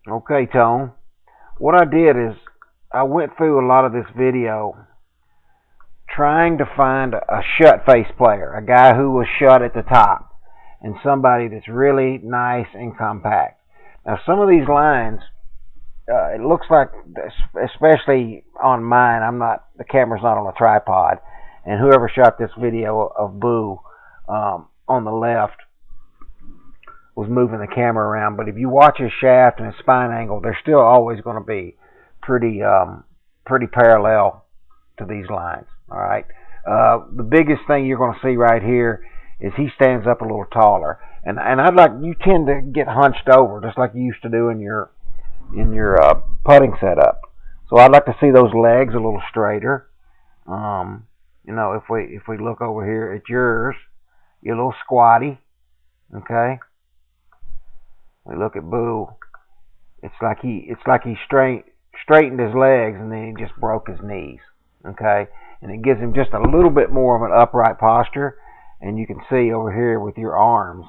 Okay, Tone. What I did is I went through a lot of this video trying to find a shut face player, a guy who was shut at the top, and somebody that's really nice and compact. Now, some of these lines, it looks like, especially on mine, the camera's not on a tripod, and whoever shot this video of Boo on the left was moving the camera around. But if you watch his shaft and his spine angle, they're still always going to be pretty parallel to these lines. All right. The biggest thing you're going to see right here is he stands up a little taller, and I'd like you tend to get hunched over just like you used to do in your putting setup. So I'd like to see those legs a little straighter. If we look over here at yours, you're a little squatty. Okay. We look at Boo. It's like he straightened his legs and then he just broke his knees. Okay, and it gives him just a little bit more of an upright posture. And you can see over here with your arms,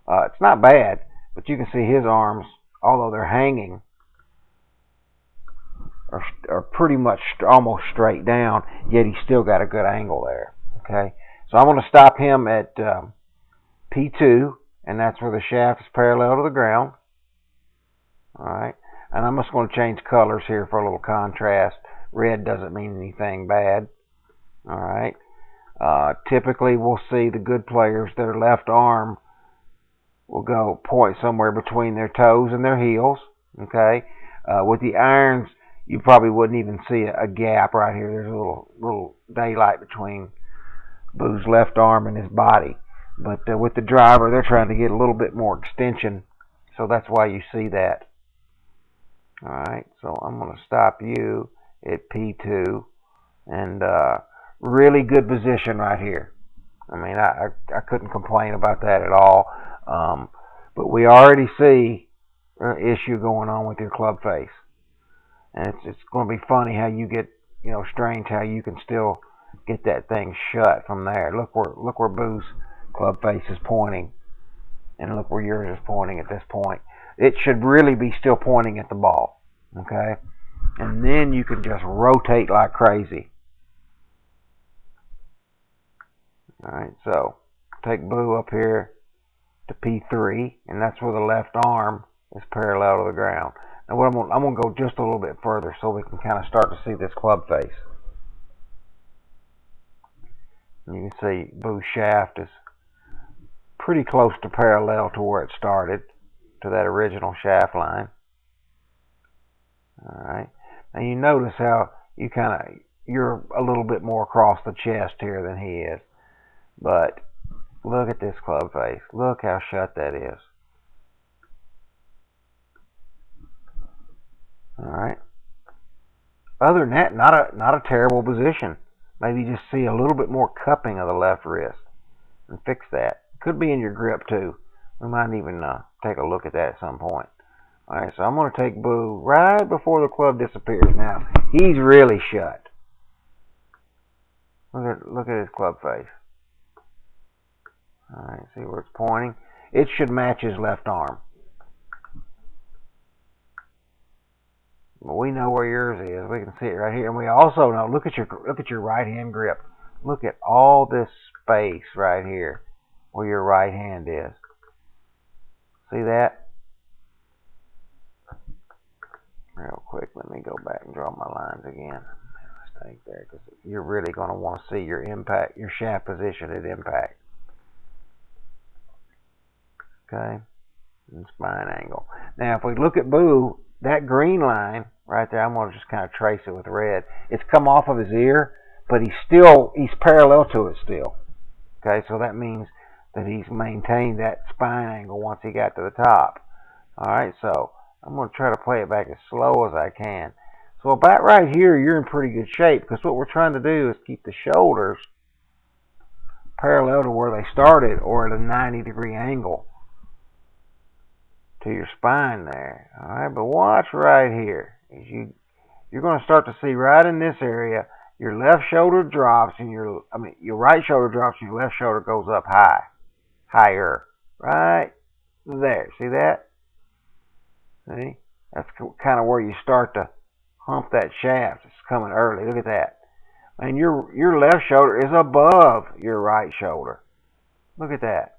it's not bad, but you can see his arms, although they're hanging, are pretty much almost straight down. Yet he's still got a good angle there. Okay, so I'm going to stop him at P2, and that's where the shaft is parallel to the ground. All right, and I'm just going to change colors here for a little contrast. Red doesn't mean anything bad. All right. Typically, we'll see the good players, their left arm will go point somewhere between their toes and their heels. Okay. With the irons, you probably wouldn't even see a gap right here. There's a little daylight between Boo's left arm and his body. But with the driver, they're trying to get a little bit more extension, so that's why you see that. All right. So I'm going to stop you at P2, and really good position right here. I mean, I couldn't complain about that at all. But we already see an issue going on with your club face, and it's going to be funny how you get, strange how you can still get that thing shut from there. Look where Boo's club face is pointing, and look where yours is pointing at this point. It should really be still pointing at the ball. Okay. And then you can just rotate like crazy. Alright, so take Boo up here to P3, and that's where the left arm is parallel to the ground. Now I'm going to go just a little bit further so we can kind of start to see this club face. And you can see Boo's shaft is pretty close to parallel to where it started, to that original shaft line. Alright. And you notice how you're a little bit more across the chest here than he is. But look at this club face. Look how shut that is. Alright. Other than that, not a terrible position. Maybe just see a little bit more cupping of the left wrist and fix that. Could be in your grip too. We might even take a look at that at some point. Alright, so I'm going to take Boo right before the club disappears. Now, he's really shut. Look at his club face. Alright, see where it's pointing? It should match his left arm. But we know where yours is. We can see it right here. And we also know, look at your right hand grip. Look at all this space right here where your right hand is. See that? Real quick, let me go back and draw my lines again. Mistake there, because you're really going to want to see your impact, your shaft position at impact. Okay, and spine angle. Now, if we look at Boo, that green line right there, I'm going to just kind of trace it with red. It's come off of his ear, but he's parallel to it still. Okay, so that means that he's maintained that spine angle once he got to the top. All right, so I'm going to try to play it back as slow as I can. So about right here, you're in pretty good shape, because what we're trying to do is keep the shoulders parallel to where they started, or at a 90-degree angle to your spine there. All right, but watch right here. You're going to start to see right in this area, your left shoulder drops, and your right shoulder drops, and your left shoulder goes up higher, right there. See that? See? That's kind of where you start to hump that shaft. It's coming early. Look at that. And your left shoulder is above your right shoulder. Look at that.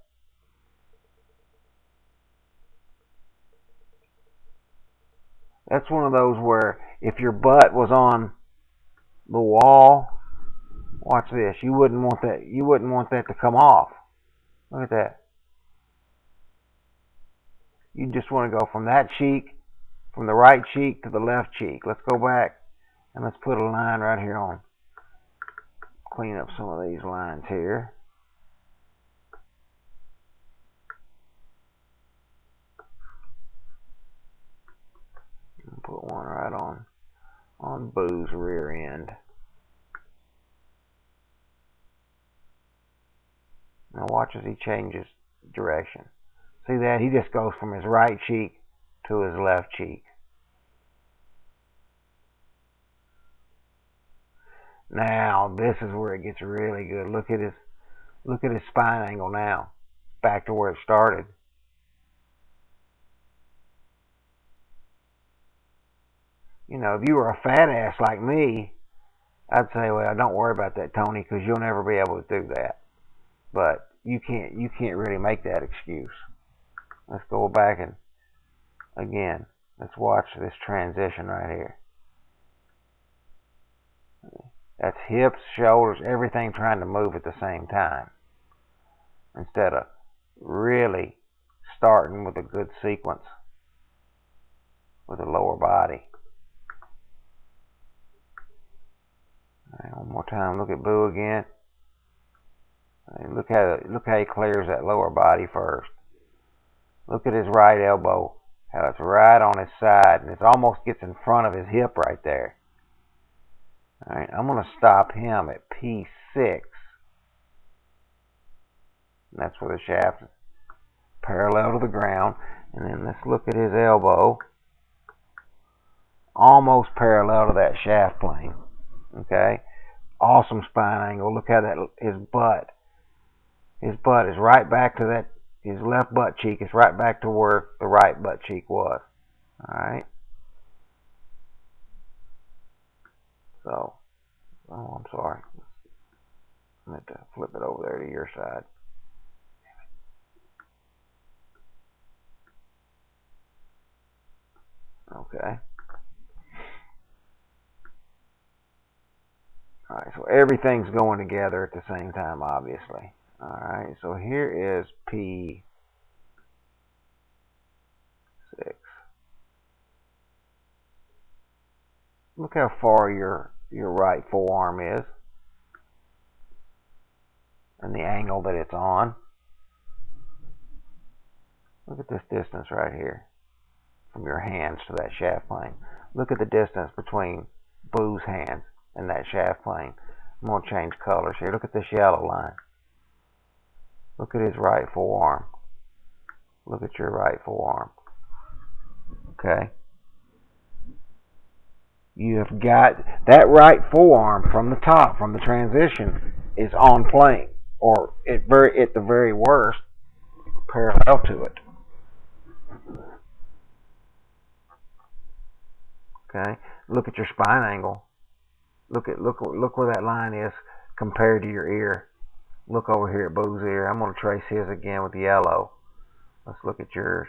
That's one of those where if your butt was on the wall, watch this. You wouldn't want that. You wouldn't want that to come off. Look at that. You just want to go from that cheek, from the right cheek to the left cheek. Let's go back and let's put a line right here on. Clean up some of these lines here. Put one right on Boo's rear end. Now watch as he changes direction. See that? He just goes from his right cheek to his left cheek. Now this is where it gets really good. Look at his spine angle now. Back to where it started. You know, if you were a fat ass like me, I'd say, well, don't worry about that, Tony, because you'll never be able to do that. But you can't really make that excuse. Let's go back and again, let's watch this transition right here. That's hips, shoulders, everything trying to move at the same time. Instead of really starting with a good sequence with the lower body. All right, one more time. Look at Boo again. Look how he clears that lower body first. Look at his right elbow, how it's right on his side, and it almost gets in front of his hip right there. All right, I'm going to stop him at P6. And that's where the shaft is parallel to the ground. And then let's look at his elbow, almost parallel to that shaft plane. Okay, awesome spine angle. Look how that his butt is right back to that. His left butt cheek is right back to where the right butt cheek was. All right. So, oh, I'm sorry. I meant to flip it over there to your side. Okay. Alright, so everything's going together at the same time, obviously. Alright, so here is P6. Look how far your right forearm is. And the angle that it's on. Look at this distance right here. From your hands to that shaft plane. Look at the distance between Boo's hands and that shaft plane. I'm going to change colors here. Look at this yellow line. Look at his right forearm. Look at your right forearm. Okay. You have got that right forearm from the top, from the transition, is on plane, or at the very worst, parallel to it. Okay. Look at your spine angle. Look where that line is compared to your ear. Look over here at Boo's ear. I'm going to trace his again with yellow. Let's look at yours.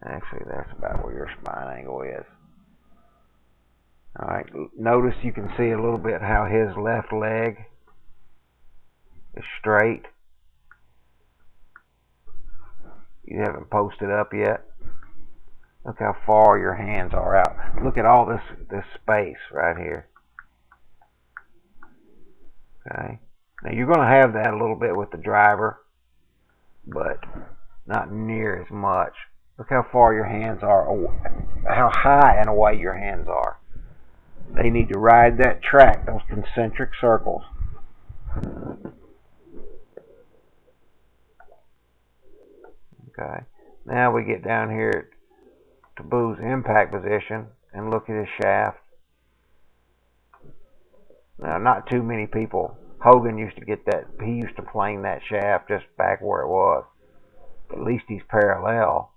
Actually, that's about where your spine angle is. Alright, notice you can see a little bit how his left leg is straight. You haven't posted up yet. Look how far your hands are out. Look at all this space right here. Okay. Now you're going to have that a little bit with the driver, but not near as much. Look how far your hands are, how high and away your hands are. They need to ride that track, those concentric circles. Okay. Now we get down here to Boo's impact position and look at his shaft. Now, not too many people. Hogan used to get that. He used to plane that shaft just back where it was. But at least he's parallel.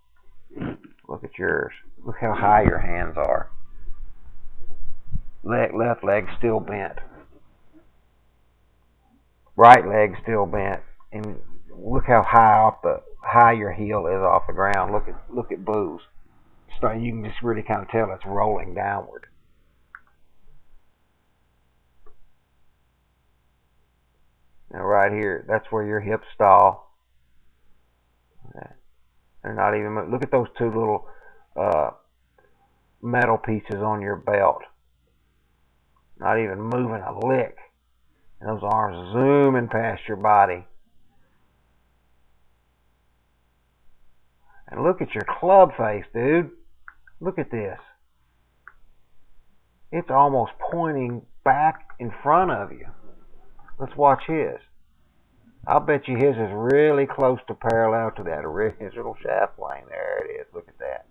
Look at yours. Look how high your hands are. Left leg still bent. Right leg still bent. And look how high your heel is off the ground. Look at Boo's. So you can just really kind of tell it's rolling downward. Now right here, that's where your hips stall. They're not even. Look at those two little metal pieces on your belt. Not even moving a lick. And those arms zooming past your body. And look at your club face, dude. Look at this. It's almost pointing back in front of you. Let's watch his. I'll bet you his is really close to parallel to that original shaft plane. There it is. Look at that.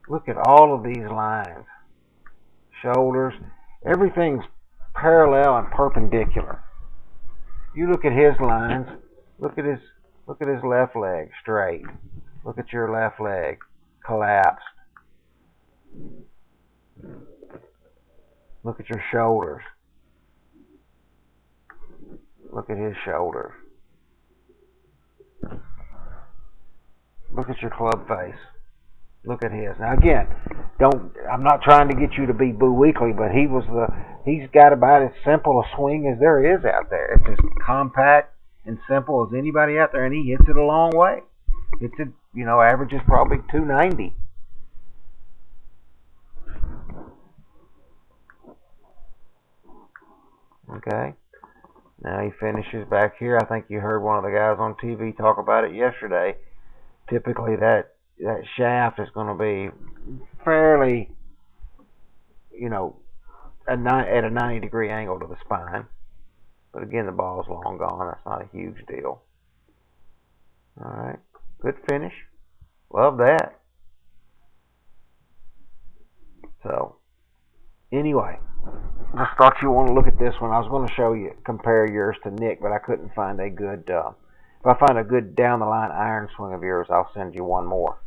Look at all of these lines. Shoulders. Everything's parallel and perpendicular. You look at his lines. Look at his left leg straight. Look at your left leg collapsed. Look at your shoulders. Look at his shoulders. Look at your club face. Look at his. Now again, I'm not trying to get you to be Boo Weekly, but he's got about as simple a swing as there is out there. It's as compact and simple as anybody out there, and he hits it a long way. Hits it, averages probably 290. Okay. Now he finishes back here. I think you heard one of the guys on TV talk about it yesterday. Typically that shaft is going to be fairly, at a 90-degree angle to the spine. But again, the ball's long gone. That's not a huge deal. All right. Good finish. Love that. So, anyway, just thought you want to look at this one. I was going to compare yours to Nick, but I couldn't find a good, if I find a good down-the-line iron swing of yours, I'll send you one more.